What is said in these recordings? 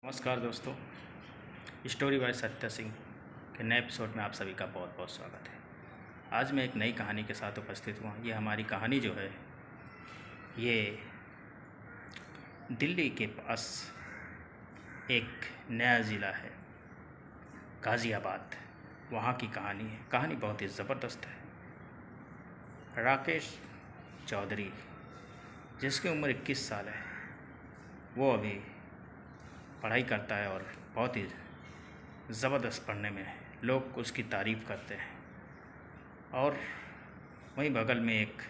नमस्कार दोस्तों, story by Satya Singh के नए एपिसोड में आप सभी का बहुत बहुत स्वागत है। आज मैं एक नई कहानी के साथ उपस्थित हुआ। ये हमारी कहानी जो है ये दिल्ली के पास एक नया ज़िला है, गाज़ियाबाद। वहाँ की कहानी है। कहानी बहुत ही ज़बरदस्त है। राकेश चौधरी, जिसकी उम्र 21 साल है, वो अभी पढ़ाई करता है और बहुत ही ज़बरदस्त पढ़ने में है। लोग उसकी तारीफ़ करते हैं। और वहीं बगल में एक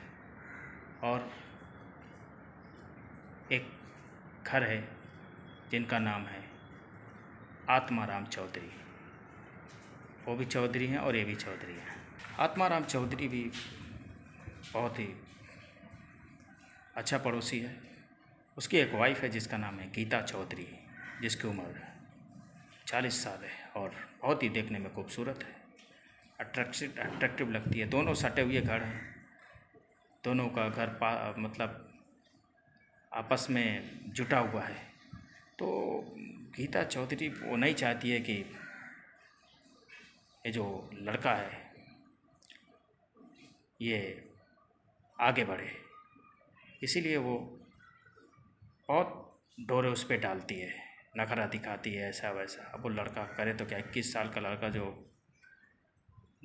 घर है जिनका नाम है आत्माराम चौधरी। वो भी चौधरी हैं और ये भी चौधरी हैं। आत्माराम चौधरी भी बहुत ही अच्छा पड़ोसी है। उसकी एक वाइफ है जिसका नाम है गीता चौधरी, जिसकी उम्र 40 साल है और बहुत ही देखने में खूबसूरत है, अट्रैक्टिव लगती है। दोनों सटे हुए घर हैं। दोनों का घर मतलब आपस में जुटा हुआ है। तो गीता चौधरी वो नहीं चाहती है कि ये जो लड़का है ये आगे बढ़े, इसीलिए वो बहुत डोरे उस पर डालती है, नखरा दिखाती है, ऐसा वैसा। अब वो लड़का करे तो क्या, 21 साल का लड़का जो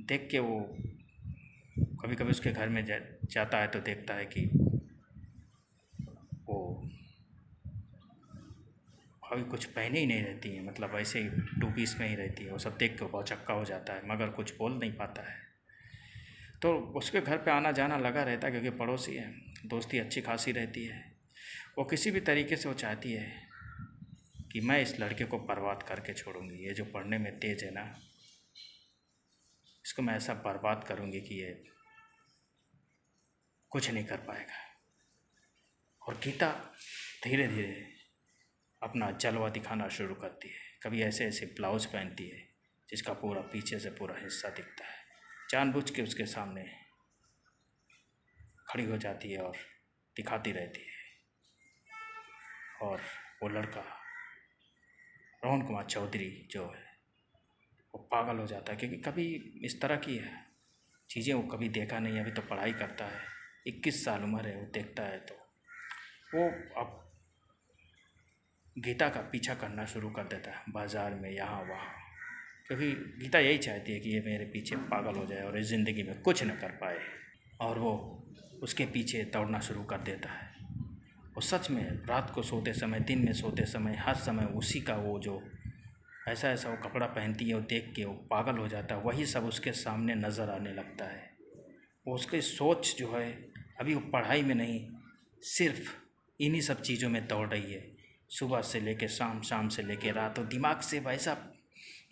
देख के वो कभी कभी उसके घर में जाता है तो देखता है कि वो अभी कुछ पहने ही नहीं रहती है, मतलब ऐसे ही 2 पीस में ही रहती है। वो सब देख के बहुत चक्का हो जाता है, मगर कुछ बोल नहीं पाता है। तो उसके घर पे आना जाना लगा रहता है, क्योंकि पड़ोसी है, दोस्ती अच्छी खासी रहती है। वो किसी भी तरीके से वो चाहती है कि मैं इस लड़के को बर्बाद करके छोड़ूंगी। ये जो पढ़ने में तेज़ है ना, इसको मैं ऐसा बर्बाद करूंगी कि ये कुछ नहीं कर पाएगा। और गीता धीरे धीरे अपना जलवा दिखाना शुरू करती है। कभी ऐसे ऐसे ब्लाउज़ पहनती है जिसका पूरा पीछे से पूरा हिस्सा दिखता है। जानबूझ के उसके सामने खड़ी हो जाती है और दिखाती रहती है। और वो लड़का रोहन कुमार चौधरी जो है वो पागल हो जाता है, क्योंकि कभी इस तरह की चीज़ें वो कभी देखा नहीं है। अभी तो पढ़ाई करता है, 21 साल उम्र है। वो देखता है तो वो अब गीता का पीछा करना शुरू कर देता है, बाज़ार में, यहाँ वहाँ। क्योंकि गीता यही चाहती है कि ये मेरे पीछे पागल हो जाए और इस ज़िंदगी में कुछ न कर पाए। और वो उसके पीछे दौड़ना शुरू कर देता है। और सच में रात को सोते समय, दिन में सोते समय, हर समय उसी का वो जो ऐसा ऐसा वो कपड़ा पहनती है, वो देख के वो पागल हो जाता है। वही सब उसके सामने नज़र आने लगता है। वो उसकी सोच जो है अभी वो पढ़ाई में नहीं, सिर्फ इन्हीं सब चीज़ों में दौड़ रही है। सुबह से लेके शाम, शाम से लेके रात। और दिमाग से वैसा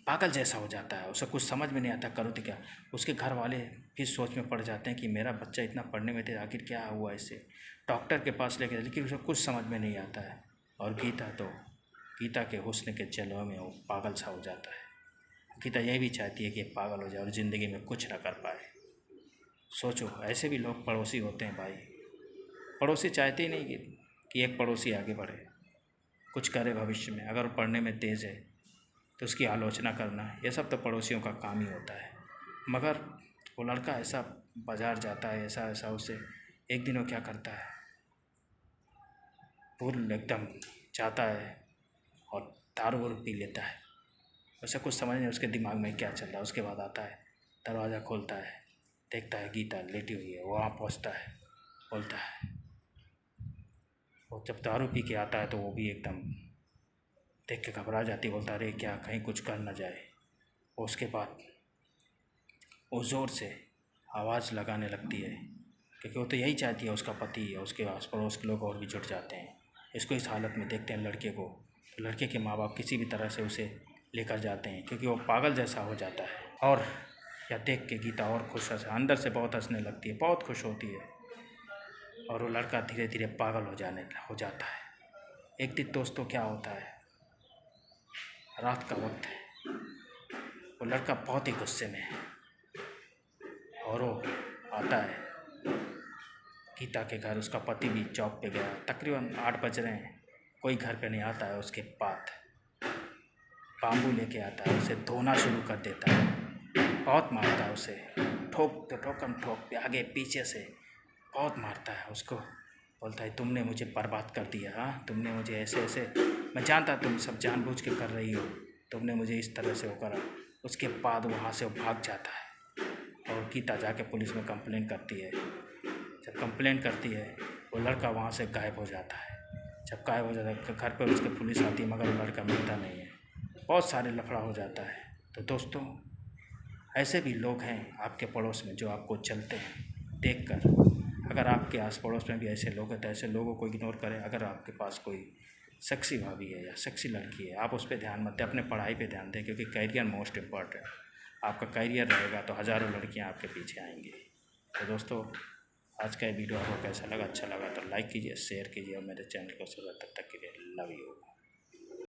पागल जैसा हो जाता है। उसे कुछ समझ में नहीं आता, करो तो क्या। उसके घर वाले भी सोच में पड़ जाते हैं कि मेरा बच्चा इतना पढ़ने में थे, आखिर क्या हुआ इससे। डॉक्टर के पास लेके, लेकिन उसे कुछ समझ में नहीं आता है। और गीता के हुस्न के जलवे में वो पागल सा हो जाता है। गीता यही भी चाहती है कि पागल हो जाए और ज़िंदगी में कुछ ना कर पाए। सोचो, ऐसे भी लोग पड़ोसी होते हैं भाई। पड़ोसी चाहते ही नहीं कि एक पड़ोसी आगे बढ़े, कुछ करे भविष्य में। अगर वो पढ़ने में तेज़ है तो उसकी आलोचना करना, ये सब तो पड़ोसियों का काम ही होता है। मगर वो लड़का ऐसा बाज़ार जाता है, ऐसा ऐसा। उसे एक दिन वो क्या करता है, फुल एकदम जाता है और दारू वारू पी लेता है। वैसा कुछ समझ नहीं उसके दिमाग में क्या चल रहा है। उसके बाद आता है, दरवाज़ा खोलता है, देखता है गीता लेटी हुई है। वहाँ पहुँचता है, बोलता है। वो जब दारू पी के आता है तो वो भी एकदम देख के घबरा जाती है, बोलता है अरे क्या कहीं कुछ कर ना जाए। उसके बाद वो ज़ोर से आवाज़ लगाने लगती है, क्योंकि वो तो यही चाहती है, उसका पति है, उसके आस पड़ोस के लोग और भी जुट जाते हैं। इसको इस हालत में देखते हैं लड़के को, तो लड़के के माँ बाप किसी भी तरह से उसे लेकर जाते हैं, क्योंकि वो पागल जैसा हो जाता है। और यह देख के गीता और खुश अंदर से बहुत हंसने लगती है, बहुत खुश होती है। और वो लड़का धीरे धीरे पागल हो जाता है। एक दिन दोस्तों क्या होता है, रात का वक्त है, वो लड़का बहुत ही गुस्से में है और वो आता है गीता के घर। उसका पति भी जॉब पे गया, तकरीबन 8 बज रहे हैं, कोई घर पे नहीं आता है। उसके बाद बाम्बू लेके आता है, उसे धोना शुरू कर देता है, बहुत मारता है उसे, ठोकम ठोक के आगे पीछे से बहुत मारता है उसको। बोलता है तुमने मुझे बर्बाद कर दिया, हाँ तुमने मुझे ऐसे ऐसे, मैं जानता तुम सब जानबूझ के कर रही हो, तुमने मुझे इस तरह से वो करा। उसके बाद वहाँ से वो भाग जाता है और गीता जाके पुलिस में कंप्लेंट करती है। जब कंप्लेंट करती है वो लड़का वहाँ से गायब हो जाता है। जब गायब हो जाता है घर पर उसके पुलिस आती है, मगर वो लड़का मिलता नहीं है, बहुत सारे लफड़ा हो जाता है। तो दोस्तों, ऐसे भी लोग हैं आपके पड़ोस में जो आपको चलते हैं देखकर। अगर आपके आस पड़ोस में भी ऐसे लोग हैं तो ऐसे लोगों को इग्नोर करें। अगर आपके पास कोई सेक्सी भाभी है या सेक्सी लड़की है, आप उस पर ध्यान मत दें, अपने पढ़ाई पे ध्यान दें, क्योंकि करियर मोस्ट इम्पॉर्टेंट। आपका करियर रहेगा तो हज़ारों लड़कियां आपके पीछे आएंगी। तो दोस्तों, आज का ये वीडियो आपको कैसा लगा? अच्छा लगा तो लाइक कीजिए, शेयर कीजिए और मेरे चैनल को सब्सक्राइब। तब तक के लिए लव यू।